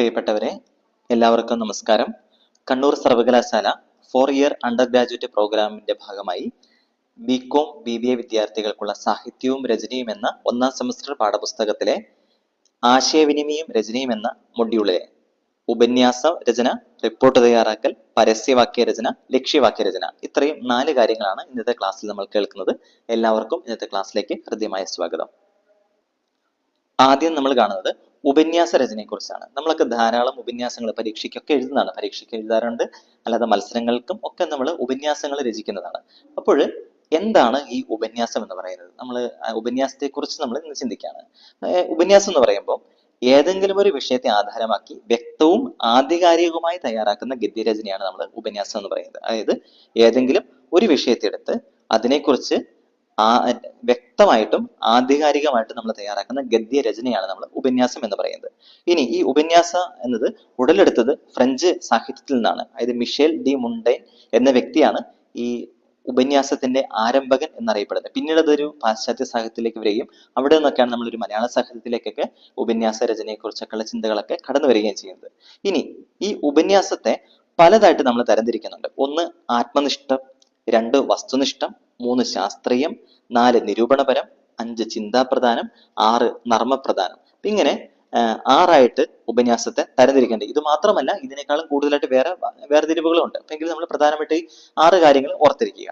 പ്രിയപ്പെട്ടവരെ, എല്ലാവർക്കും നമസ്കാരം. കണ്ണൂർ സർവകലാശാല 4-ഇയർ അണ്ടർ ഗ്രാജുവേറ്റ് പ്രോഗ്രാമിന്റെ ഭാഗമായി ബികോം BBA വിദ്യാർത്ഥികൾക്കുള്ള സാഹിത്യവും രചനയും എന്ന 1ാം സെമസ്റ്റർ പാഠപുസ്തകത്തിലെ ആശയവിനിമയം രചനയും എന്ന മൊഡ്യൂളിലെ ഉപന്യാസ രചന, റിപ്പോർട്ട് തയ്യാറാക്കൽ, പരസ്യവാക്യ രചന, ലക്ഷ്യവാക്യ രചന, ഇത്രയും 4 കാര്യങ്ങളാണ് ഇന്നത്തെ ക്ലാസ്സിൽ നമ്മൾ കേൾക്കുന്നത്. എല്ലാവർക്കും ഇന്നത്തെ ക്ലാസ്സിലേക്ക് ഹൃദ്യമായ സ്വാഗതം. ആദ്യം നമ്മൾ കാണുന്നത് ഉപന്യാസ രചനയെ കുറിച്ചാണ്. നമ്മളൊക്കെ ധാരാളം ഉപന്യാസങ്ങൾ പരീക്ഷയ്ക്കൊക്കെ എഴുതുന്നതാണ്, പരീക്ഷയ്ക്ക് എഴുതാറുണ്ട്, അല്ലാതെ മത്സരങ്ങൾക്കും ഒക്കെ നമ്മൾ ഉപന്യാസങ്ങൾ രചിക്കുന്നതാണ്. അപ്പോൾ എന്താണ് ഈ ഉപന്യാസം എന്ന് പറയുന്നത്? നമ്മൾ ഉപന്യാസത്തെ കുറിച്ച് നമ്മൾ ഇന്ന് ചിന്തിക്കുകയാണ്. ഉപന്യാസം എന്ന് പറയുമ്പോൾ ഏതെങ്കിലും ഒരു വിഷയത്തെ ആധാരമാക്കി വ്യക്തവും ആധികാരികവുമായി തയ്യാറാക്കുന്ന ഗദ്യരചനയാണ് നമ്മൾ ഉപന്യാസം എന്ന് പറയുന്നത്. അതായത് ഏതെങ്കിലും ഒരു വിഷയത്തെ എടുത്ത് അതിനെക്കുറിച്ച് വ്യക്തമായിട്ടും ആധികാരികമായിട്ടും നമ്മൾ തയ്യാറാക്കുന്ന ഗദ്യരചനയാണ് നമ്മൾ ഉപന്യാസം എന്ന് പറയുന്നത്. ഇനി ഈ ഉപന്യാസ എന്നത് ഉടലെടുത്തത് ഫ്രഞ്ച് സാഹിത്യത്തിൽ നിന്നാണ്. അതായത് മിഷേൽ ഡി മുണ്ടൈൻ എന്ന വ്യക്തിയാണ് ഈ ഉപന്യാസത്തിന്റെ ആരംഭകൻ എന്നറിയപ്പെടുന്നത്. പിന്നീട് അതൊരു പാശ്ചാത്യ സാഹിത്യത്തിലേക്ക് വരികയും അവിടെ നിന്നൊക്കെയാണ് നമ്മളൊരു മലയാള സാഹിത്യത്തിലേക്കൊക്കെ ഉപന്യാസ രചനയെ കുറിച്ചൊക്കെയുള്ള ചിന്തകളൊക്കെ കടന്നു വരികയും ചെയ്യുന്നത്. ഇനി ഈ ഉപന്യാസത്തെ പലതായിട്ട് നമ്മൾ തരംതിരിക്കുന്നുണ്ട്. 1 ആത്മനിഷ്ഠം, 2 വസ്തുനിഷ്ഠം, 3 ശാസ്ത്രീയം, 4 നിരൂപണപരം, 5 ചിന്താപ്രധാനം, 6 നർമ്മപ്രധാനം. ഇങ്ങനെ 6ആയിട്ട് ഉപന്യാസത്തെ തരംതിരിക്കേണ്ടത്. ഇത് മാത്രമല്ല, ഇതിനേക്കാളും കൂടുതലായിട്ട് വേർതിരിവുകളും ഉണ്ട്. എങ്കിലും നമ്മൾ പ്രധാനമായിട്ട് ഈ 6 കാര്യങ്ങൾ ഓർത്തിരിക്കുക.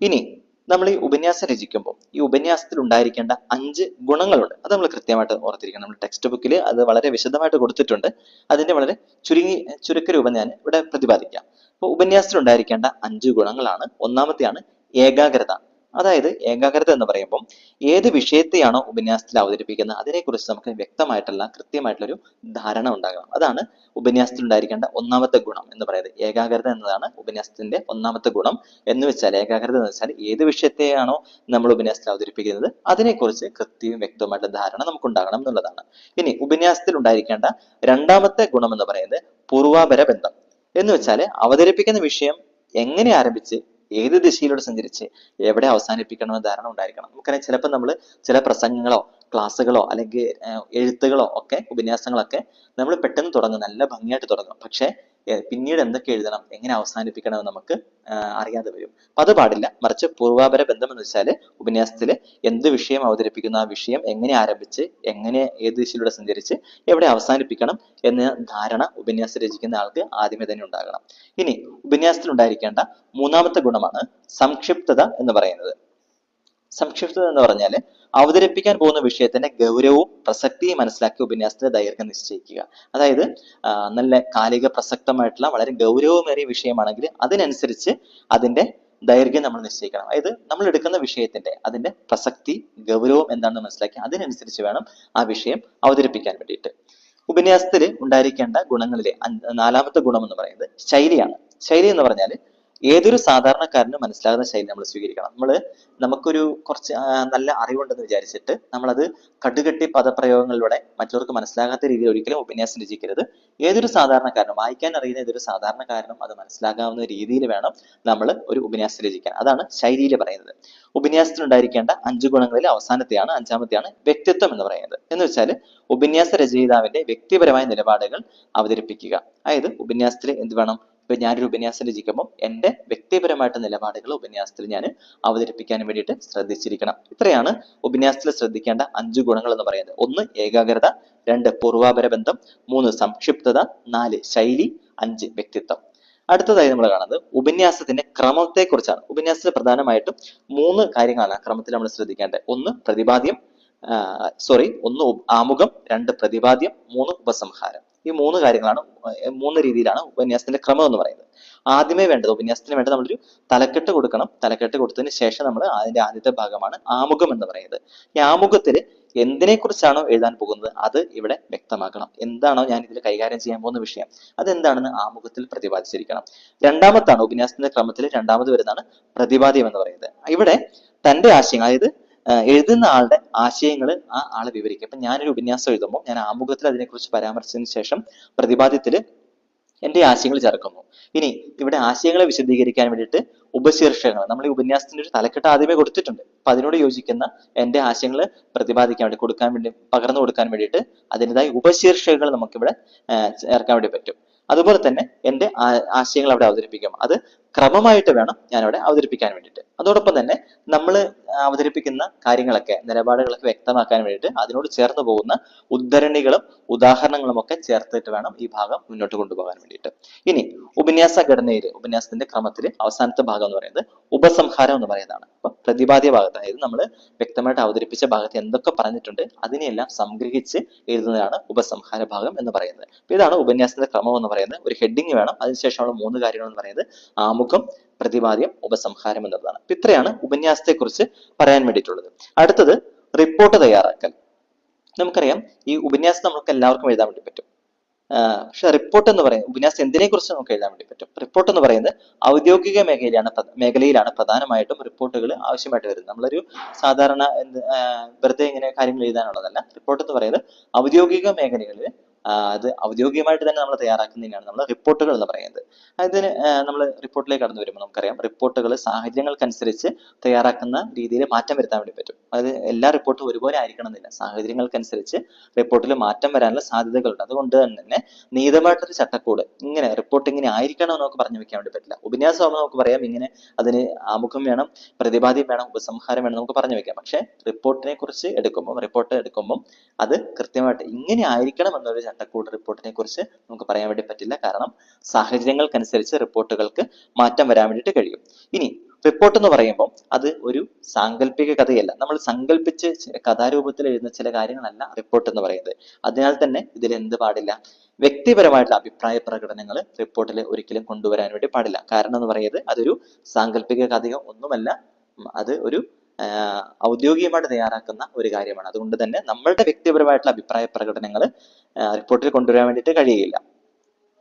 ഇനി നമ്മൾ ഈ ഉപന്യാസം രചിക്കുമ്പോൾ ഈ ഉപന്യാസത്തിൽ ഉണ്ടായിരിക്കേണ്ട 5 ഗുണങ്ങളുണ്ട്. അത് നമ്മൾ കൃത്യമായിട്ട് ഓർത്തിരിക്കണം. നമ്മൾ ടെക്സ്റ്റ് ബുക്കിൽ അത് വളരെ വിശദമായിട്ട് കൊടുത്തിട്ടുണ്ട്. അതിന്റെ വളരെ ചുരുക്ക രൂപം ഞാൻ ഇവിടെ പ്രതിപാദിക്കാം. അപ്പോൾ ഉപന്യാസത്തിൽ ഉണ്ടായിരിക്കേണ്ട 5 ഗുണങ്ങളാണ്. ഒന്നാമത്തെയാണ് ഏകാഗ്രത. അതായത് ഏകാഗ്രത എന്ന് പറയുമ്പോൾ ഏത് വിഷയത്തെയാണോ ഉപന്യാസത്തിൽ അവതരിപ്പിക്കുന്നത് അതിനെക്കുറിച്ച് നമുക്ക് വ്യക്തമായിട്ടുള്ള കൃത്യമായിട്ടുള്ളൊരു ധാരണ ഉണ്ടാകണം. അതാണ് ഉപന്യാസത്തിൽ ഉണ്ടായിരിക്കേണ്ട ഒന്നാമത്തെ ഗുണം എന്ന് പറയുന്നത്. ഏകാഗ്രത എന്നതാണ് ഉപന്യാസത്തിന്റെ ഒന്നാമത്തെ ഗുണം. എന്ന് വെച്ചാൽ ഏകാഗ്രത എന്ന് വെച്ചാൽ ഏത് വിഷയത്തെയാണോ നമ്മൾ ഉപന്യാസത്തിൽ അവതരിപ്പിക്കുന്നത് അതിനെക്കുറിച്ച് കൃത്യവും വ്യക്തമായിട്ടുള്ള ധാരണ നമുക്ക് ഉണ്ടാകണം എന്നുള്ളതാണ്. ഇനി ഉപന്യാസത്തിൽ ഉണ്ടായിരിക്കേണ്ട രണ്ടാമത്തെ ഗുണം എന്ന് പറയുന്നത് പൂർവാപര ബന്ധം. എന്ന് വെച്ചാൽ അവതരിപ്പിക്കുന്ന വിഷയം എങ്ങനെ ആരംഭിച്ച് ഏത് ദിശയിലൂടെ സഞ്ചരിച്ച് എവിടെ അവസാനിപ്പിക്കണമെന്ന് ധാരണ ഉണ്ടായിരിക്കണം. നമുക്കറിയാം, ചിലപ്പോൾ നമ്മൾ ചില പ്രസംഗങ്ങളോ ക്ലാസ്സുകളോ അല്ലെങ്കിൽ എഴുത്തുകളോ ഒക്കെ ഉപന്യാസങ്ങളൊക്കെ നമ്മൾ പെട്ടെന്ന് തുടങ്ങും, നല്ല ഭംഗിയായിട്ട് തുടങ്ങും. പക്ഷെ പിന്നീട് എന്തൊക്കെ എഴുതണം, എങ്ങനെ അവസാനിപ്പിക്കണം എന്ന് നമുക്ക് അറിയാതെ വരും. അത് പാടില്ല. മറിച്ച് പൂർവാപര ബന്ധം എന്ന് വെച്ചാൽ ഉപന്യാസത്തിൽ എന്ത് വിഷയം അവതരിപ്പിക്കുന്ന ആ വിഷയം എങ്ങനെ ആരംഭിച്ച് എങ്ങനെ ഏത് ദിശയിലൂടെ സഞ്ചരിച്ച് എവിടെ അവസാനിപ്പിക്കണം എന്ന ധാരണ ഉപന്യാസം രചിക്കുന്ന ആൾക്ക് ആദ്യമേ തന്നെ ഉണ്ടാകണം. ഇനി ഉപന്യാസത്തിൽ ഉണ്ടായിരിക്കേണ്ട മൂന്നാമത്തെ ഗുണമാണ് സംക്ഷിപ്തത എന്ന് പറയുന്നത്. സംക്ഷിപ്തത എന്ന് പറഞ്ഞാൽ അവതരിപ്പിക്കാൻ പോകുന്ന വിഷയത്തിന്റെ ഗൗരവവും പ്രസക്തിയും മനസ്സിലാക്കി ഉപന്യാസത്തിന്റെ ദൈർഘ്യം നിശ്ചയിക്കുക. അതായത് നല്ല കാലിക പ്രസക്തമായിട്ടുള്ള വളരെ ഗൗരവമേറിയ വിഷയമാണെങ്കിൽ അതിനനുസരിച്ച് അതിന്റെ ദൈർഘ്യം നമ്മൾ നിശ്ചയിക്കണം. അതായത് നമ്മൾ എടുക്കുന്ന വിഷയത്തിന്റെ അതിന്റെ പ്രസക്തി ഗൗരവം എന്താണെന്ന് മനസ്സിലാക്കി അതിനനുസരിച്ച് വേണം ആ വിഷയം അവതരിപ്പിക്കാൻ വേണ്ടിയിട്ട്. ഉപന്യാസത്തിൽ ഉണ്ടായിരിക്കേണ്ട ഗുണങ്ങളിലെ 4ാമത്തെ ഗുണം എന്ന് പറയുന്നത് ശൈലിയാണ്. ശൈലി എന്ന് പറഞ്ഞാൽ ഏതൊരു സാധാരണക്കാരനും മനസ്സിലാകുന്ന ശൈലി നമ്മൾ സ്വീകരിക്കണം. നമുക്കൊരു കുറച്ച് നല്ല അറിവുണ്ടെന്ന് വിചാരിച്ചിട്ട് നമ്മളത് കടുകട്ടി പദപ്രയോഗങ്ങളിലൂടെ മറ്റുള്ളവർക്ക് മനസ്സിലാകാത്ത രീതിയിൽ ഒരിക്കലും ഉപന്യാസം രചിക്കരുത്. ഏതൊരു സാധാരണക്കാരനും, വായിക്കാൻ അറിയുന്ന ഏതൊരു സാധാരണക്കാരനും അത് മനസ്സിലാകാവുന്ന രീതിയിൽ വേണം നമ്മൾ ഒരു ഉപന്യാസം രചിക്കാൻ. അതാണ് ശൈലിയിൽ പറയുന്നത്. ഉപന്യാസത്തിൽ ഉണ്ടായിരിക്കേണ്ട 5 ഗുണങ്ങളിൽ അവസാനത്തെയാണ് 5ാമത്തെയാണ് വ്യക്തിത്വം എന്ന് പറയുന്നത്. എന്ന് വെച്ചാൽ ഉപന്യാസ രചയിതാവിന്റെ വ്യക്തിപരമായ നിലപാടുകൾ അവതരിപ്പിക്കുക. അതായത് ഉപന്യാസത്തിൽ എന്ത് വേണം? ഇപ്പൊ ഞാനൊരു ഉപന്യാസം രചിക്കുമ്പോൾ എൻ്റെ വ്യക്തിപരമായിട്ട് നിലപാടുകൾ ഉപന്യാസത്തിൽ ഞാൻ അവതരിപ്പിക്കാൻ വേണ്ടിയിട്ട് ശ്രദ്ധിച്ചിരിക്കണം. ഇത്രയാണ് ഉപന്യാസത്തിൽ ശ്രദ്ധിക്കേണ്ട 5 ഗുണങ്ങൾ എന്ന് പറയുന്നത്. 1 ഏകാഗ്രത, 2 പൂർവാപര ബന്ധം, 3 സംക്ഷിപ്തത, 4 ശൈലി, 5 വ്യക്തിത്വം. അടുത്തതായി നമ്മൾ കാണുന്നത് ഉപന്യാസത്തിന്റെ ക്രമത്തെ കുറിച്ചാണ്. ഉപന്യാസത്തിൽ പ്രധാനമായിട്ടും 3 കാര്യങ്ങളാണ് ക്രമത്തിൽ നമ്മൾ ശ്രദ്ധിക്കേണ്ടത്. 1 പ്രതിപാദ്യം, 1 ആമുഖം, 2 പ്രതിപാദ്യം, 3 ഉപസംഹാരം. ഈ 3 കാര്യങ്ങളാണ്, 3 രീതിയിലാണ് ഉപന്യാസത്തിന്റെ ക്രമം എന്ന് പറയുന്നത്. ആദ്യമേ വേണ്ടത് ഉപന്യാസത്തിന് വേണ്ടത് നമ്മളൊരു തലക്കെട്ട് കൊടുക്കണം. തലക്കെട്ട് കൊടുത്തതിന് ശേഷം നമ്മൾ അതിന്റെ ആദ്യത്തെ ഭാഗമാണ് ആമുഖം എന്ന് പറയുന്നത്. ഈ ആമുഖത്തിൽ എന്തിനെ കുറിച്ചാണോ എഴുതാൻ പോകുന്നത് അത് ഇവിടെ വ്യക്തമാക്കണം. എന്താണോ ഞാൻ ഇതിൽ കൈകാര്യം ചെയ്യാൻ പോകുന്ന വിഷയം അതെന്താണെന്ന് ആമുഖത്തിൽ പ്രതിപാദിച്ചിരിക്കണം. രണ്ടാമത്താണ് ഉപന്യാസത്തിന്റെ ക്രമത്തിൽ രണ്ടാമത് വരുന്നതാണ് പ്രതിപാദ്യം എന്ന് പറയുന്നത്. ഇവിടെ തന്റെ ആശയങ്ങൾ, അതായത് എഴുതുന്ന ആളുടെ ആശയങ്ങൾ ആ ആളെ വിവരിക്കുക. ഇപ്പൊ ഞാനൊരു ഉപന്യാസം എഴുതുമ്പോൾ ഞാൻ ആമുഖത്തിൽ അതിനെക്കുറിച്ച് പരാമർശിച്ചതിന് ശേഷം പ്രതിപാദ്യത്തിൽ എന്റെ ആശയങ്ങൾ ചേർക്കുന്നു. ഇനി ഇവിടെ ആശയങ്ങളെ വിശദീകരിക്കാൻ വേണ്ടിയിട്ട് ഉപശീർഷകങ്ങൾ, നമ്മൾ ഈ ഉപന്യാസത്തിന്റെ ഒരു തലക്കെട്ട് ആദ്യമേ കൊടുത്തിട്ടുണ്ട്. അപ്പൊ അതിനോട് യോജിക്കുന്ന എന്റെ ആശയങ്ങൾ പ്രതിപാദിക്കാൻ വേണ്ടി, കൊടുക്കാൻ വേണ്ടി, പകർന്നു കൊടുക്കാൻ വേണ്ടിയിട്ട് അതിൻ്റെതായ ഉപശീർഷകങ്ങൾ നമുക്കിവിടെ ചേർക്കാൻ വേണ്ടി പറ്റും. അതുപോലെ തന്നെ എന്റെ ആശയങ്ങൾ അവിടെ അവതരിപ്പിക്കും. അത് ക്രമമായിട്ട് വേണം ഞാൻ അവിടെ അവതരിപ്പിക്കാൻ വേണ്ടിയിട്ട്. അതോടൊപ്പം തന്നെ നമ്മൾ അവതരിപ്പിക്കുന്ന കാര്യങ്ങളൊക്കെ, നിലപാടുകളൊക്കെ വ്യക്തമാക്കാൻ വേണ്ടിയിട്ട് അതിനോട് ചേർന്ന് പോകുന്ന ഉദ്ധരണികളും ഉദാഹരണങ്ങളും ഒക്കെ ചേർത്തിട്ട് വേണം ഈ ഭാഗം മുന്നോട്ട് കൊണ്ടുപോകാൻ വേണ്ടിയിട്ട്. ഇനി ഉപന്യാസ ഘടനയിൽ, ഉപന്യാസത്തിന്റെ ക്രമത്തിൽ അവസാനത്തെ ഭാഗം എന്ന് പറയുന്നത് ഉപസംഹാരം എന്ന് പറയുന്നതാണ്. അപ്പൊ പ്രതിപാദ്യ ഭാഗത്ത്, അതായത് നമ്മൾ വ്യക്തമായിട്ട് അവതരിപ്പിച്ച ഭാഗത്ത് എന്തൊക്കെ പറഞ്ഞിട്ടുണ്ട് അതിനെയെല്ലാം സംഗ്രഹിച്ച് എഴുതുന്നതാണ് ഉപസംഹാര ഭാഗം എന്ന് പറയുന്നത്. അപ്പൊ ഇതാണ് ഉപന്യാസത്തിന്റെ ക്രമം എന്ന് പറയുന്നത്. ഒരു ഹെഡിങ് വേണം, അതിനുശേഷമുള്ള 3 കാര്യങ്ങൾ എന്ന് പറയുന്നത് ആമുഖം, പ്രതിപാദ്യം, ഉപസംഹാരം എന്നുള്ളതാണ്. അപ്പൊ ഇത്രയാണ് ഉപന്യാസത്തെ കുറിച്ച് പറയാൻ വേണ്ടിയിട്ടുള്ളത്. അടുത്തത് റിപ്പോർട്ട് തയ്യാറാക്കൽ. നമുക്കറിയാം ഈ ഉപന്യാസം നമുക്ക് എല്ലാവർക്കും എഴുതാൻ വേണ്ടി പറ്റും. പക്ഷെ റിപ്പോർട്ട് എന്ന് പറയുന്നത്, ഉപന്യാസം എന്തിനെ കുറിച്ച് നമുക്ക് എഴുതാൻ വേണ്ടി പറ്റും. റിപ്പോർട്ട് എന്ന് പറയുന്നത് ഔദ്യോഗിക മേഖലയിലാണ് പ്രധാനമായിട്ടും റിപ്പോർട്ടുകൾ ആവശ്യമായിട്ട് വരുന്നത്. നമ്മളൊരു സാധാരണ വെറുതെ ഇങ്ങനെ കാര്യങ്ങൾ എഴുതാനുള്ളതല്ല. റിപ്പോർട്ട് എന്ന് പറയുന്നത് ഔദ്യോഗിക മേഖലകളിൽ അത് ഔദ്യോഗികമായിട്ട് തന്നെ നമ്മൾ തയ്യാറാക്കുന്നതിനാണ് നമ്മൾ റിപ്പോർട്ടുകൾ എന്ന് പറയുന്നത്. അതിന് നമ്മൾ റിപ്പോർട്ടിലേക്ക് കടന്നു വരുമ്പോൾ നമുക്കറിയാം റിപ്പോർട്ടുകൾ സാഹചര്യങ്ങൾക്കനുസരിച്ച് തയ്യാറാക്കുന്ന രീതിയിൽ മാറ്റം വരുത്താൻ വേണ്ടി പറ്റും. അതായത് എല്ലാ റിപ്പോർട്ടും ഒരുപോലെ ആയിരിക്കണം എന്നില്ല. സാഹചര്യങ്ങൾക്കനുസരിച്ച് റിപ്പോർട്ടിൽ മാറ്റം വരാനുള്ള സാധ്യതകളുണ്ട്. അതുകൊണ്ട് തന്നെ നിയതമായിട്ടൊരു ചട്ടക്കൂട്, ഇങ്ങനെ റിപ്പോർട്ട് ഇങ്ങനെ ആയിരിക്കണം നമുക്ക് പറഞ്ഞു വെക്കാൻ വേണ്ടി പറ്റില്ല. ഉപന്യാസമാകുമ്പോൾ നമുക്ക് പറയാം ഇങ്ങനെ അതിന് ആമുഖം വേണം, പ്രതിപാദ്യം വേണം, ഉപസംഹാരം വേണം, നമുക്ക് പറഞ്ഞു വെക്കാം. പക്ഷെ റിപ്പോർട്ട് എടുക്കുമ്പോൾ അത് കൃത്യമായിട്ട് ഇങ്ങനെ ആയിരിക്കണം എന്നൊരു ചട്ടക്കൂട് റിപ്പോർട്ടിനെ കുറിച്ച് നമുക്ക് പറയാൻ വേണ്ടി പറ്റില്ല. കാരണം സാഹചര്യങ്ങൾക്കനുസരിച്ച് റിപ്പോർട്ടുകൾക്ക് മാറ്റം വരാൻ വേണ്ടിയിട്ട് കഴിയും. ഇനി റിപ്പോർട്ട് എന്ന് പറയുമ്പോൾ അത് ഒരു സാങ്കല്പിക കഥയല്ല. നമ്മൾ സങ്കല്പിച്ച് കഥാരൂപത്തിൽ എഴുതുന്ന ചില കാര്യങ്ങളല്ല റിപ്പോർട്ട് എന്ന് പറയുന്നത്. അതിനാൽ തന്നെ ഇതിൽ എന്ത് പാടില്ല, വ്യക്തിപരമായിട്ടുള്ള അഭിപ്രായ പ്രകടനങ്ങൾ റിപ്പോർട്ടിൽ ഒരിക്കലും കൊണ്ടുവരാൻ വേണ്ടി പാടില്ല. കാരണം എന്ന് പറയുന്നത് അതൊരു സാങ്കല്പിക കഥയോ ഒന്നുമല്ല, അത് ഒരു ഔദ്യോഗികമായിട്ട് തയ്യാറാക്കുന്ന ഒരു കാര്യമാണ്. അതുകൊണ്ട് തന്നെ നമ്മളുടെ വ്യക്തിപരമായിട്ടുള്ള അഭിപ്രായ പ്രകടനങ്ങൾ റിപ്പോർട്ടിൽ കൊണ്ടുവരാൻ വേണ്ടിയിട്ട് കഴിയില്ല.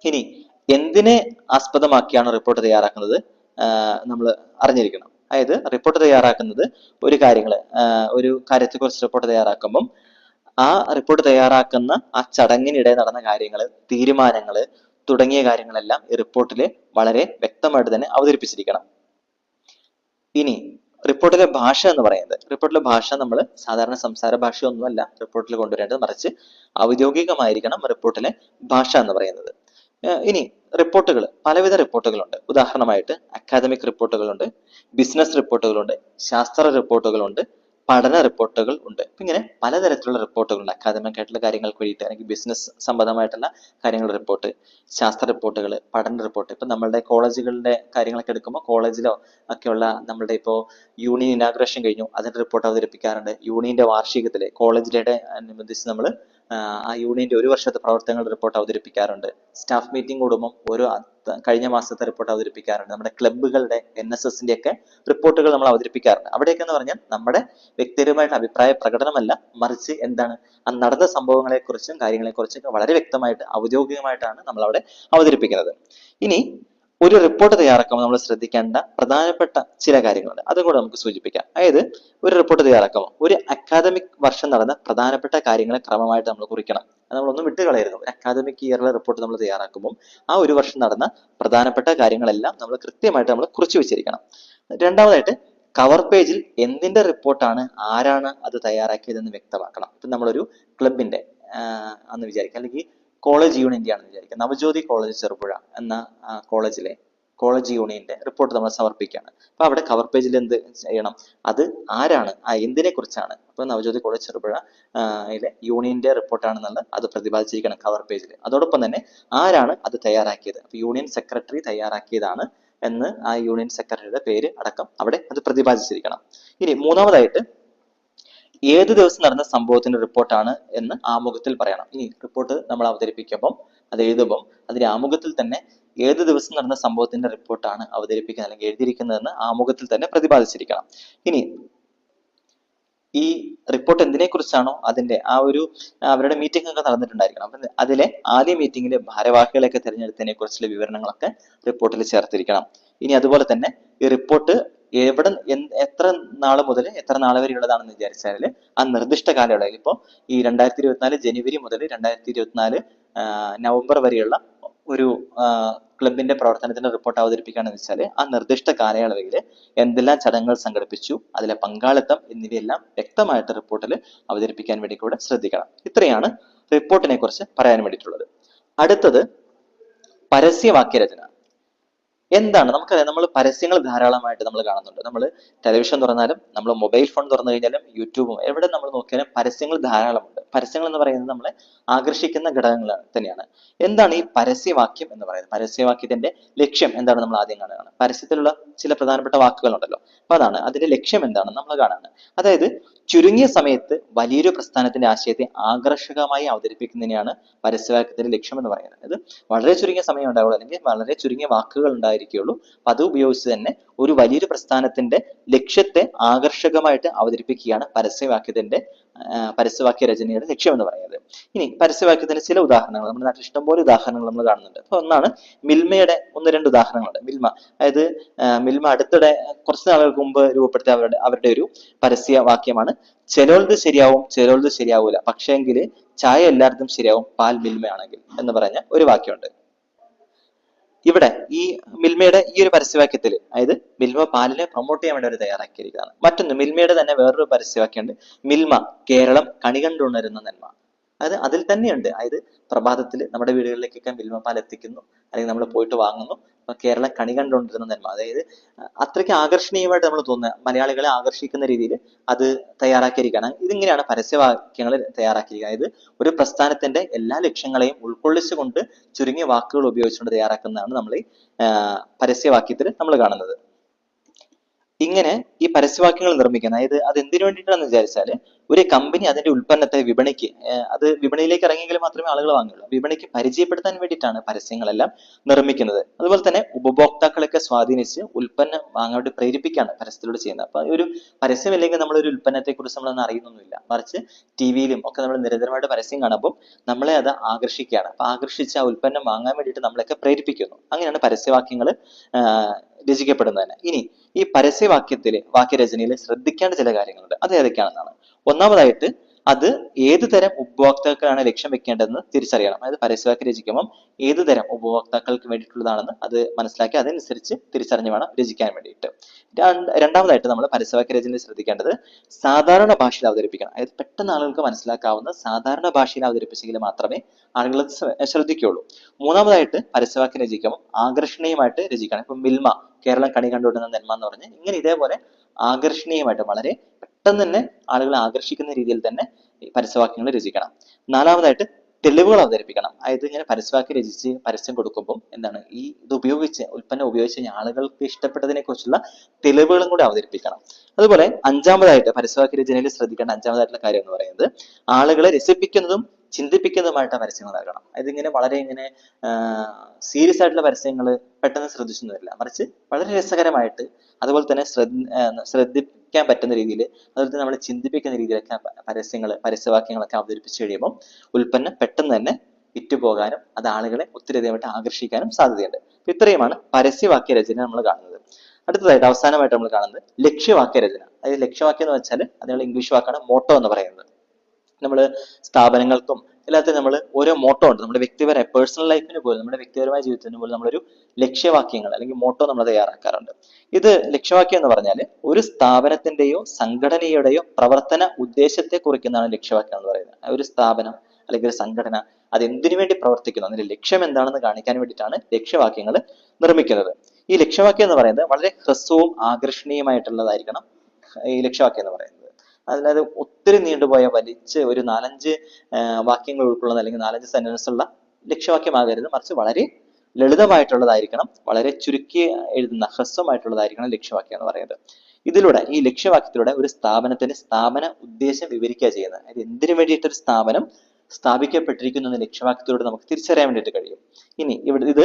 ഇനി എന്തിനെ ആസ്പദമാക്കിയാണ് റിപ്പോർട്ട് തയ്യാറാക്കുന്നത് നമ്മൾ അറിഞ്ഞിരിക്കണം. അതായത് റിപ്പോർട്ട് തയ്യാറാക്കുന്നത് ഒരു കാര്യത്തെക്കുറിച്ച് റിപ്പോർട്ട് തയ്യാറാക്കുമ്പം ആ റിപ്പോർട്ട് തയ്യാറാക്കുന്ന ആ ചടങ്ങിനിടെ നടന്ന കാര്യങ്ങൾ, തീരുമാനങ്ങൾ തുടങ്ങിയ കാര്യങ്ങളെല്ലാം ഈ റിപ്പോർട്ടിൽ വളരെ വ്യക്തമായിട്ട് തന്നെ അവതരിപ്പിച്ചിരിക്കണം. ഇനി റിപ്പോർട്ടിലെ ഭാഷ എന്ന് പറയുന്നത്, റിപ്പോർട്ടിലെ ഭാഷ നമ്മൾ സാധാരണ സംസാര ഭാഷയൊന്നുമല്ല റിപ്പോർട്ടിൽ കൊണ്ടുവരേണ്ടത്, മറിച്ച് ഔദ്യോഗികമായിരിക്കണം റിപ്പോർട്ടിലെ ഭാഷ എന്ന് പറയുന്നത്. ഇനി റിപ്പോർട്ടുകൾ, പലവിധ റിപ്പോർട്ടുകളുണ്ട്. ഉദാഹരണമായിട്ട് അക്കാദമിക് റിപ്പോർട്ടുകളുണ്ട്, ബിസിനസ് റിപ്പോർട്ടുകളുണ്ട്, ശാസ്ത്ര റിപ്പോർട്ടുകളുണ്ട്, പഠന റിപ്പോർട്ടുകൾ ഉണ്ട്. ഇങ്ങനെ പലതരത്തിലുള്ള റിപ്പോർട്ടുകളുണ്ട്. അക്കാദമിക് ആയിട്ടുള്ള കാര്യങ്ങൾക്ക് വേണ്ടിയിട്ട്, അല്ലെങ്കിൽ ബിസിനസ് സംബന്ധമായിട്ടുള്ള കാര്യങ്ങളുടെ റിപ്പോർട്ട്, ശാസ്ത്ര റിപ്പോർട്ടുകൾ, പഠന റിപ്പോർട്ട്. ഇപ്പൊ നമ്മളുടെ കോളേജുകളുടെ കാര്യങ്ങളൊക്കെ എടുക്കുമ്പോൾ കോളേജിലോ ഒക്കെയുള്ള നമ്മളുടെ ഇപ്പോൾ യൂണിയൻ ഇനാഗ്രേഷൻ കഴിഞ്ഞു, അതിന്റെ റിപ്പോർട്ട് അവതരിപ്പിക്കാറുണ്ട്. യൂണിയന്റെ വാർഷികത്തിലെ കോളേജ് ഡേയുടെ അനുബന്ധിച്ച് നമ്മൾ ആ യൂണിയന്റെ 1 വർഷത്തെ പ്രവർത്തനങ്ങളുടെ റിപ്പോർട്ട് അവതരിപ്പിക്കാറുണ്ട്. സ്റ്റാഫ് മീറ്റിംഗ് കൂടുമ്പോൾ കഴിഞ്ഞ മാസത്തെ റിപ്പോർട്ട് അവതരിപ്പിക്കാറുണ്ട്. നമ്മുടെ ക്ലബ്ബുകളുടെ NSSന്റെ ഒക്കെ റിപ്പോർട്ടുകൾ നമ്മൾ അവതരിപ്പിക്കാറുണ്ട്. അവിടെയൊക്കെ എന്ന് പറഞ്ഞാൽ നമ്മുടെ വ്യക്തിപരമായിട്ടുള്ള അഭിപ്രായ പ്രകടനമല്ല, മറിച്ച് എന്താണ് നടന്ന സംഭവങ്ങളെക്കുറിച്ചും കാര്യങ്ങളെക്കുറിച്ചൊക്കെ വളരെ വ്യക്തമായിട്ട് ഔദ്യോഗികമായിട്ടാണ് നമ്മൾ അവിടെ അവതരിപ്പിക്കുന്നത്. ഇനി ഒരു റിപ്പോർട്ട് തയ്യാറാക്കുമ്പോൾ നമ്മൾ ശ്രദ്ധിക്കേണ്ട പ്രധാനപ്പെട്ട ചില കാര്യങ്ങളുണ്ട്, അതും കൂടെ നമുക്ക് സൂചിപ്പിക്കാം. അതായത് ഒരു റിപ്പോർട്ട് തയ്യാറാക്കുമ്പോൾ ഒരു അക്കാദമിക് വർഷം നടന്ന പ്രധാനപ്പെട്ട കാര്യങ്ങളെ ക്രമമായിട്ട് നമ്മൾ കുറിക്കണം. അത് നമ്മളൊന്നും വിട്ടുകളയരുത്. ഒരു അക്കാദമിക് ഇയറിലെ റിപ്പോർട്ട് നമ്മൾ തയ്യാറാക്കുമ്പോൾ ആ ഒരു വർഷം നടന്ന പ്രധാനപ്പെട്ട കാര്യങ്ങളെല്ലാം നമ്മൾ കൃത്യമായിട്ട് നമ്മൾ കുറിച്ചു വെച്ചിരിക്കണം. രണ്ടാമതായിട്ട് കവർ പേജിൽ എന്തിന്റെ റിപ്പോർട്ടാണ്, ആരാണ് അത് തയ്യാറാക്കിയതെന്ന് വ്യക്തമാക്കണം. ഇപ്പം നമ്മളൊരു ക്ലബിന്റെ എന്ന് വിചാരിക്കുക, അല്ലെങ്കിൽ കോളേജ് യൂണിയന്റെ ആണെന്ന് വിചാരിക്കുക. നവജ്യോതി കോളേജ് ചെറുപുഴ എന്ന കോളേജിലെ കോളേജ് യൂണിയന്റെ റിപ്പോർട്ട് നമ്മൾ സമർപ്പിക്കുകയാണ്. അപ്പൊ അവിടെ കവർ പേജിൽ എന്ത് ചെയ്യണം, അത് ആരാണ്, എന്തിനെ കുറിച്ചാണ്. അപ്പൊ നവജ്യോതി കോളേജ് ചെറുപുഴ യൂണിയന്റെ റിപ്പോർട്ടാണെന്നുള്ളത് അത് പ്രതിപാദിച്ചിരിക്കണം കവർ പേജിൽ. അതോടൊപ്പം തന്നെ ആരാണ് അത് തയ്യാറാക്കിയത്, അപ്പൊ യൂണിയൻ സെക്രട്ടറി തയ്യാറാക്കിയതാണ് എന്ന് ആ യൂണിയൻ സെക്രട്ടറിയുടെ പേര് അടക്കം അവിടെ അത് പ്രതിപാദിച്ചിരിക്കണം. ഇനി മൂന്നാമതായിട്ട് ഏത് ദിവസം നടന്ന സംഭവത്തിന്റെ റിപ്പോർട്ടാണ് എന്ന് ആമുഖത്തിൽ പറയണം. ഈ റിപ്പോർട്ട് നമ്മൾ അവതരിപ്പിക്കുമ്പം, അത് എഴുതുമ്പം അതിന്റെ ആമുഖത്തിൽ തന്നെ ഏത് ദിവസം നടന്ന സംഭവത്തിന്റെ റിപ്പോർട്ടാണ് അവതരിപ്പിക്കുന്നത് അല്ലെങ്കിൽ എഴുതിയിരിക്കുന്നതെന്ന് ആമുഖത്തിൽ തന്നെ പ്രതിപാദിച്ചിരിക്കണം. ഇനി ഈ റിപ്പോർട്ട് എന്തിനെ കുറിച്ചാണോ അതിന്റെ അവരുടെ മീറ്റിംഗ് ഒക്കെ നടന്നിട്ടുണ്ടായിരിക്കണം. അപ്പൊ അതിലെ ആദ്യ മീറ്റിംഗിലെ ഭാരവാഹികളെയൊക്കെ തിരഞ്ഞെടുത്തതിനെ കുറിച്ചുള്ള വിവരണങ്ങളൊക്കെ റിപ്പോർട്ടിൽ ചേർത്തിരിക്കണം. ഇനി അതുപോലെ തന്നെ ഈ റിപ്പോർട്ട് എത്ര നാൾ മുതൽ എത്ര നാൾ വരെയുള്ളതാണെന്ന് വിചാരിച്ചാൽ ആ നിർദ്ദിഷ്ട കാലയളവിൽ, ഇപ്പോൾ ഈ 2024 ജനുവരി മുതൽ 2024 നവംബർ വരെയുള്ള ഒരു ക്ലബിന്റെ പ്രവർത്തനത്തിന്റെ റിപ്പോർട്ട് അവതരിപ്പിക്കുകയാണെന്ന് വെച്ചാൽ ആ നിർദ്ദിഷ്ട കാലയളവിൽ എന്തെല്ലാം ചടങ്ങുകൾ സംഘടിപ്പിച്ചു, അതിലെ പങ്കാളിത്തം എന്നിവയെല്ലാം വ്യക്തമായിട്ട് റിപ്പോർട്ടിൽ അവതരിപ്പിക്കാൻ വേണ്ടി കൂടെ ശ്രദ്ധിക്കണം. ഇത്രയാണ് റിപ്പോർട്ടിനെ കുറിച്ച് പറയാൻ വേണ്ടിയിട്ടുള്ളത്. അടുത്തത് പരസ്യവാക്യരചന. എന്താണ് നമുക്കറിയാം, നമ്മൾ പരസ്യങ്ങൾ ധാരാളമായിട്ട് നമ്മൾ കാണുന്നുണ്ട്. നമ്മൾ ടെലിവിഷൻ തുറന്നാലും നമ്മൾ മൊബൈൽ ഫോൺ തുറന്നു കഴിഞ്ഞാലും യൂട്യൂബും എവിടെ നമ്മൾ നോക്കിയാലും പരസ്യങ്ങൾ ധാരാളമുണ്ട്. പരസ്യങ്ങൾ എന്ന് പറയുന്നത് നമ്മളെ ആകർഷിക്കുന്ന ഘടകങ്ങൾ തന്നെയാണ്. എന്താണ് ഈ പരസ്യവാക്യം എന്ന് പറയുന്നത്? പരസ്യവാക്യത്തിന്റെ ലക്ഷ്യം എന്താണ് നമ്മൾ ആദ്യം കാണുകയാണ്. പരസ്യത്തിലുള്ള ചില പ്രധാനപ്പെട്ട വാക്കുകളുണ്ടല്ലോ, അപ്പൊ അതാണ് അതിന്റെ ലക്ഷ്യം എന്താണെന്ന് നമ്മൾ കാണുകയാണ്. അതായത് ചുരുങ്ങിയ സമയത്ത് വലിയൊരു പ്രസ്ഥാനത്തിന്റെ ആശയത്തെ ആകർഷകമായി അവതരിപ്പിക്കുന്നതിനെയാണ് പരസ്യവാക്യത്തിന്റെ ലക്ഷ്യം എന്ന് പറയുന്നത്. അത് വളരെ ചുരുങ്ങിയ സമയം ഉണ്ടാവുള്ളൂ, അല്ലെങ്കിൽ വളരെ ചുരുങ്ങിയ വാക്കുകൾ ഉണ്ടായിരിക്കുള്ളൂ. അപ്പൊ അത് ഉപയോഗിച്ച് തന്നെ ഒരു വലിയൊരു പ്രസ്ഥാനത്തിന്റെ ലക്ഷ്യത്തെ ആകർഷകമായിട്ട് അവതരിപ്പിക്കുകയാണ് പരസ്യവാക്യ രചനയുടെ ലക്ഷ്യം എന്ന് പറയുന്നത്. ഇനി പരസ്യവാക്യത്തിന് ചില ഉദാഹരണങ്ങൾ നമ്മുടെ നാട്ടിൽ ഇഷ്ടംപോലെ ഉദാഹരണങ്ങൾ നമ്മൾ കാണുന്നുണ്ട്. അപ്പൊ ഒന്നാണ് മിൽമയുടെ ഒന്ന് രണ്ട് ഉദാഹരണങ്ങളുണ്ട്. മിൽമ, അതായത് മിൽമ അടുത്തിടെ കുറച്ച് നാളുകൾക്ക് മുമ്പ് രൂപപ്പെടുത്തിയ അവരുടെ ഒരു പരസ്യവാക്യമാണ് ചിലോൽത് ശരിയാവും ചിലോൽത് ശരിയാവൂല, പക്ഷേങ്കിൽ ചായ എല്ലാവർക്കും ശരിയാവും പാൽ മിൽമയാണെങ്കിൽ എന്ന് പറഞ്ഞ ഒരു വാക്യമുണ്ട്. ഇവിടെ ഈ മിൽമയുടെ ഈ ഒരു പരസ്യവാക്യത്തിൽ, അതായത് മിൽമ പാലിനെ പ്രൊമോട്ട് ചെയ്യാൻ വേണ്ടി അവർ തയ്യാറാക്കിയിരിക്കുകയാണ്. മറ്റൊന്ന് മിൽമയുടെ തന്നെ വേറൊരു പരസ്യവാക്യമുണ്ട്, മിൽമ കേരളം കണി കണ്ടുണരുന്ന നന്മ. അത് അതിൽ തന്നെയുണ്ട്. അതായത് പ്രഭാതത്തിൽ നമ്മുടെ വീടുകളിലേക്കൊക്കെ മിൽമ പാൽ എത്തിക്കുന്നു, അല്ലെങ്കിൽ നമ്മൾ പോയിട്ട് വാങ്ങുന്നു. അപ്പൊ കേരളം കണി കണ്ടുകൊണ്ടിരുന്ന നന്മ, അതായത് അത്രയ്ക്ക് ആകർഷണീയമായിട്ട് നമ്മൾ തോന്നുക, മലയാളികളെ ആകർഷിക്കുന്ന രീതിയിൽ അത് തയ്യാറാക്കിയിരിക്കുകയാണ്. ഇതിങ്ങനെയാണ് പരസ്യവാക്യങ്ങൾ തയ്യാറാക്കിയിരിക്കുക. അതായത് ഒരു പ്രസ്ഥാനത്തിന്റെ എല്ലാ ലക്ഷ്യങ്ങളെയും ഉൾക്കൊള്ളിച്ചുകൊണ്ട് ചുരുങ്ങിയ വാക്കുകൾ ഉപയോഗിച്ചുകൊണ്ട് തയ്യാറാക്കുന്നതാണ് നമ്മൾ ഈ പരസ്യവാക്യത്തിൽ നമ്മൾ കാണുന്നത്. ഇങ്ങനെ ഈ പരസ്യവാക്യങ്ങൾ നിർമ്മിക്കുന്നത്, അതായത് അത് എന്തിനു വേണ്ടിയിട്ടാണെന്ന് വിചാരിച്ചാൽ ഒരു കമ്പനി അതിന്റെ ഉൽപ്പന്നത്തെ വിപണിക്ക് അത് വിപണിയിലേക്ക് ഇറങ്ങിയെങ്കിൽ മാത്രമേ ആളുകൾ വാങ്ങുള്ളൂ. വിപണിക്ക് പരിചയപ്പെടുത്താൻ വേണ്ടിയിട്ടാണ് പരസ്യങ്ങളെല്ലാം നിർമ്മിക്കുന്നത്. അതുപോലെ തന്നെ ഉപഭോക്താക്കളൊക്കെ സ്വാധീനിച്ച് ഉൽപ്പന്നം വാങ്ങാൻ വേണ്ടി പ്രേരിപ്പിക്കുകയാണ് പരസ്യത്തിലൂടെ ചെയ്യുന്നത്. അപ്പൊ ഒരു പരസ്യമില്ലെങ്കിൽ നമ്മളൊരു ഉൽപ്പന്നത്തെ കുറിച്ച് നമ്മളൊന്നും അറിയുന്നൊന്നുമില്ല. മറിച്ച് ടിവിയിലും ഒക്കെ നമ്മൾ നിരന്തരമായിട്ട് പരസ്യം കാണുമ്പോൾ നമ്മളെ അത് ആകർഷിക്കുകയാണ്. അപ്പൊ ആകർഷിച്ച് ആ ഉൽപ്പന്നം വാങ്ങാൻ വേണ്ടിയിട്ട് നമ്മളൊക്കെ പ്രേരിപ്പിക്കുന്നു. അങ്ങനെയാണ് പരസ്യവാക്യങ്ങൾ രചിക്കപ്പെടുന്നത്. ഇനി ഈ വാക്യരചനയിൽ ശ്രദ്ധിക്കേണ്ട ചില കാര്യങ്ങളുണ്ട്. അത് ഏതൊക്കെയാണെന്നാണ്. ഒന്നാമതായിട്ട് അത് ഏത് തരം ഉപഭോക്താക്കളാണ് ലക്ഷ്യം വെക്കേണ്ടതെന്ന് തിരിച്ചറിയണം. അതായത് പരസ്യവാക്യം രചിക്കുമ്പോൾ ഏത് തരം ഉപഭോക്താക്കൾക്ക് വേണ്ടിയിട്ടുള്ളതാണെന്ന് അത് മനസ്സിലാക്കി അതനുസരിച്ച് തിരിച്ചറിഞ്ഞ് വേണം രചിക്കാൻ വേണ്ടിയിട്ട്. രണ്ടാമതായിട്ട് നമ്മൾ പരസ്യവാക്യ രചനയിൽ ശ്രദ്ധിക്കേണ്ടത് സാധാരണ ഭാഷയിൽ അവതരിപ്പിക്കണം. അതായത് പെട്ടെന്ന് ആളുകൾക്ക് മനസ്സിലാക്കാവുന്ന സാധാരണ ഭാഷയിൽ അവതരിപ്പിച്ചെങ്കിൽ മാത്രമേ ആളുകൾ ശ്രദ്ധിക്കുകയുള്ളൂ. മൂന്നാമതായിട്ട് പരസ്യവാക്യം രചിക്കുമ്പോൾ ആകർഷണീയമായിട്ട് രചിക്കണം. ഇപ്പൊ മിൽമ കേരളം കണി കണ്ടുകൊണ്ടിരുന്ന നന്മ എന്ന് പറഞ്ഞ് ഇങ്ങനെ ഇതേപോലെ ആകർഷണീയമായിട്ട് വളരെ പെട്ടെന്ന് തന്നെ ആളുകളെ ആകർഷിക്കുന്ന രീതിയിൽ തന്നെ പരസ്യവാക്യങ്ങൾ രചിക്കണം. നാലാമതായിട്ട് തെളിവുകൾ അവതരിപ്പിക്കണം. അതായത് ഇങ്ങനെ പരസ്യവാക്യം രചിച്ച് പരസ്യം കൊടുക്കുമ്പോൾ എന്താണ് ഇത് ഉപയോഗിച്ച് ഉൽപ്പന്നം ഉപയോഗിച്ച് കഴിഞ്ഞാൽ ആളുകൾക്ക് ഇഷ്ടപ്പെട്ടതിനെ കുറിച്ചുള്ള തെളിവുകളും കൂടി അവതരിപ്പിക്കണം. അതുപോലെ അഞ്ചാമതായിട്ട് പരസ്യവാക്യ രചനയിൽ ശ്രദ്ധിക്കേണ്ട അഞ്ചാമതായിട്ടുള്ള കാര്യം എന്ന് പറയുന്നത് ആളുകളെ രസിപ്പിക്കുന്നതും ചിന്തിപ്പിക്കുന്നതുമായിട്ട് പരസ്യങ്ങളാകണം. അതായത് ഇങ്ങനെ വളരെ ഇങ്ങനെ സീരിയസ് ആയിട്ടുള്ള പരസ്യങ്ങൾ പെട്ടെന്ന് ശ്രദ്ധിച്ചൊന്നും വരില്ല, മറിച്ച് വളരെ രസകരമായിട്ട് അതുപോലെ തന്നെ ശ്രദ്ധിക്കാൻ പറ്റുന്ന രീതിയിൽ അതുപോലെ തന്നെ നമ്മളെ ചിന്തിപ്പിക്കുന്ന രീതിയിലൊക്കെ പരസ്യവാക്യങ്ങളൊക്കെ അവതരിപ്പിച്ചു കഴിയുമ്പോൾ ഉൽപ്പന്നം പെട്ടെന്ന് തന്നെ വിറ്റുപോകാനും അത് ആളുകളെ ഒത്തിരിയധികമായിട്ട് ആകർഷിക്കാനും സാധ്യതയുണ്ട്. ഇത്രയുമാണ് പരസ്യവാക്യ രചന നമ്മൾ കാണുന്നത്. അടുത്തതായിട്ട് അവസാനമായിട്ട് നമ്മൾ കാണുന്നത് ലക്ഷ്യവാക്യ രചന. അതായത് ലക്ഷ്യവാക്യം എന്ന് വെച്ചാൽ അതിനുള്ള ഇംഗ്ലീഷ് വാക്കാണ് മോട്ടോ എന്ന് പറയുന്നത്. നമ്മൾ സ്ഥാപനങ്ങൾക്കും എല്ലാത്തിനും നമ്മൾ ഓരോ മോട്ടോ ഉണ്ട്. നമ്മുടെ വ്യക്തിപരമായ പേഴ്സണൽ ലൈഫിന് പോലും നമ്മുടെ വ്യക്തിപരമായ ജീവിതത്തിന് പോലും നമ്മളൊരു ലക്ഷ്യവാക്യങ്ങൾ അല്ലെങ്കിൽ മോട്ടോ നമ്മൾ തയ്യാറാക്കാറുണ്ട്. ഇത് ലക്ഷ്യവാക്യം എന്ന് പറഞ്ഞാൽ ഒരു സ്ഥാപനത്തിന്റെയോ സംഘടനയുടെയോ പ്രവർത്തന ഉദ്ദേശത്തെ കുറിക്കുന്നതാണ് ലക്ഷ്യവാക്യം എന്ന് പറയുന്നത്. ഒരു സ്ഥാപനം അല്ലെങ്കിൽ ഒരു സംഘടന അത് എന്തിനു വേണ്ടി പ്രവർത്തിക്കുന്നു, അതിന്റെ ലക്ഷ്യം എന്താണെന്ന് കാണിക്കാൻ വേണ്ടിയിട്ടാണ് ലക്ഷ്യവാക്യങ്ങൾ നിർമ്മിക്കുന്നത്. ഈ ലക്ഷ്യവാക്യം എന്ന് പറയുന്നത് വളരെ ഹ്രസ്വവും ആകർഷണീയമായിട്ടുള്ളതായിരിക്കണം ഈ ലക്ഷ്യവാക്യം എന്ന് പറയുന്നത്. അതായത് ഒത്തിരി നീണ്ടുപോയ വലിച്ച് ഒരു 4-5 വാക്യങ്ങൾ ഉൾക്കൊള്ളുന്ന അല്ലെങ്കിൽ 4-5 സെന്റൻസ് ഉള്ള ലക്ഷ്യവാക്യമാകരുത്, മറിച്ച് വളരെ ലളിതമായിട്ടുള്ളതായിരിക്കണം, വളരെ ചുരുക്കി എഴുതുന്ന ഹ്രസ്വമായിട്ടുള്ളതായിരിക്കണം ലക്ഷ്യവാക്യം എന്ന് പറയുന്നത്. ഈ ലക്ഷ്യവാക്യത്തിലൂടെ ഒരു സ്ഥാപനത്തിന്റെ സ്ഥാപന ഉദ്ദേശം വിവരിക്കുക ചെയ്യുന്നത്. അതായത് എന്തിനു വേണ്ടിയിട്ട് ഒരു സ്ഥാപനം സ്ഥാപിക്കപ്പെട്ടിരിക്കുന്നു എന്ന ലക്ഷ്യവാക്യത്തിലൂടെ നമുക്ക് തിരിച്ചറിയാൻ വേണ്ടിയിട്ട് കഴിയും. ഇനി ഇത്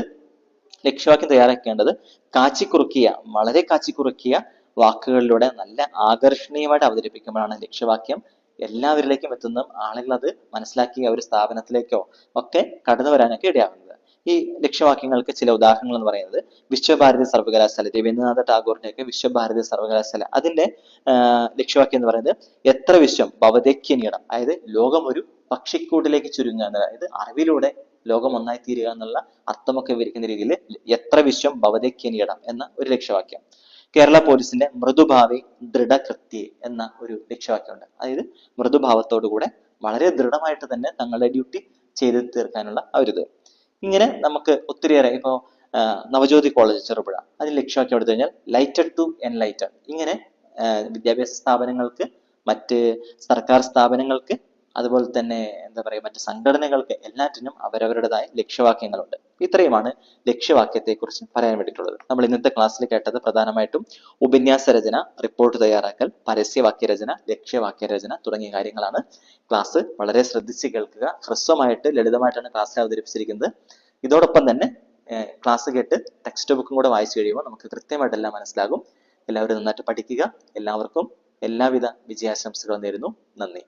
ലക്ഷ്യവാക്യം തയ്യാറാക്കേണ്ടത് വളരെ കാച്ചിക്കുറുക്കിയ വാക്കുകളിലൂടെ നല്ല ആകർഷണീയമായിട്ട് അവതരിപ്പിക്കുമ്പോഴാണ് ലക്ഷ്യവാക്യം എല്ലാവരിലേക്കും എത്തുന്നതും ആളുകൾ അത് മനസ്സിലാക്കി ഒരു സ്ഥാപനത്തിലേക്കോ ഒക്കെ കടന്നു വരാനൊക്കെ ഇടയാകുന്നത്. ഈ ലക്ഷ്യവാക്യങ്ങൾക്ക് ചില ഉദാഹരണങ്ങൾ എന്ന് പറയുന്നത് വിശ്വഭാരതി സർവകലാശാല, രവീന്ദ്രനാഥ ടാഗോറിന്റെയൊക്കെ വിശ്വഭാരതി സർവകലാശാല, അതിന്റെ ലക്ഷ്യവാക്യം എന്ന് പറയുന്നത് എത്ര വിശ്വം ഭവതേക്യനീടം, അതായത് ലോകം ഒരു പക്ഷിക്കൂട്ടിലേക്ക് ചുരുങ്ങുക, അതായത് അറിവിലൂടെ ലോകം ഒന്നായി തീരുക എന്നുള്ള അർത്ഥമൊക്കെ വിവരിക്കുന്ന രീതിയിൽ എത്ര വിശ്വം ഭവതേക്യനീയടം എന്ന ഒരു ലക്ഷ്യവാക്യം. കേരള പോലീസിന്റെ മൃദുഭാവി ദൃഢകൃത്യ എന്ന ഒരു ലക്ഷ്യവാക്യമുണ്ട്. അതായത് മൃദുഭാവത്തോടുകൂടെ വളരെ ദൃഢമായിട്ട് തന്നെ തങ്ങളുടെ ഡ്യൂട്ടി ചെയ്ത് തീർക്കാനുള്ള ആ ഒരു ഇത്. ഇങ്ങനെ നമുക്ക് ഒത്തിരിയേറെ ഇപ്പോൾ നവജ്യോതി കോളേജ് ചെറുപുഴ അതിന് ലക്ഷ്യമാക്കി എടുത്തു കഴിഞ്ഞാൽ ലൈറ്റഡ് ടു എൻലൈറ്റഡ്. ഇങ്ങനെ വിദ്യാഭ്യാസ സ്ഥാപനങ്ങൾക്ക്, മറ്റ് സർക്കാർ സ്ഥാപനങ്ങൾക്ക്, അതുപോലെ തന്നെ എന്താ പറയുക മറ്റ് സംഘടനകൾക്ക് എല്ലാറ്റിനും അവരവരുടേതായ ലക്ഷ്യവാക്യങ്ങളുണ്ട്. ഇത്രയുമാണ് ലക്ഷ്യവാക്യത്തെക്കുറിച്ച് പറയാൻ വേണ്ടിയിട്ടുള്ളത്. നമ്മൾ ഇന്നത്തെ ക്ലാസ്സിൽ കേട്ടത് പ്രധാനമായിട്ടും ഉപന്യാസ രചന, റിപ്പോർട്ട് തയ്യാറാക്കൽ, പരസ്യവാക്യ രചന, ലക്ഷ്യവാക്യ രചന തുടങ്ങിയ കാര്യങ്ങളാണ്. ക്ലാസ് വളരെ ശ്രദ്ധിച്ച് കേൾക്കുക. ഹ്രസ്വമായിട്ട് ലളിതമായിട്ടാണ് ക്ലാസ്സിൽ അവതരിപ്പിച്ചിരിക്കുന്നത്. ഇതോടൊപ്പം തന്നെ ക്ലാസ് കേട്ട് ടെക്സ്റ്റ് ബുക്കും കൂടെ വായിച്ചു കഴിയുമ്പോൾ നമുക്ക് കൃത്യമായിട്ട് എല്ലാം മനസ്സിലാകും. എല്ലാവരും നന്നായിട്ട് പഠിക്കുക. എല്ലാവർക്കും എല്ലാവിധ വിജയാശംസകളും നേരുന്നു. നന്ദി.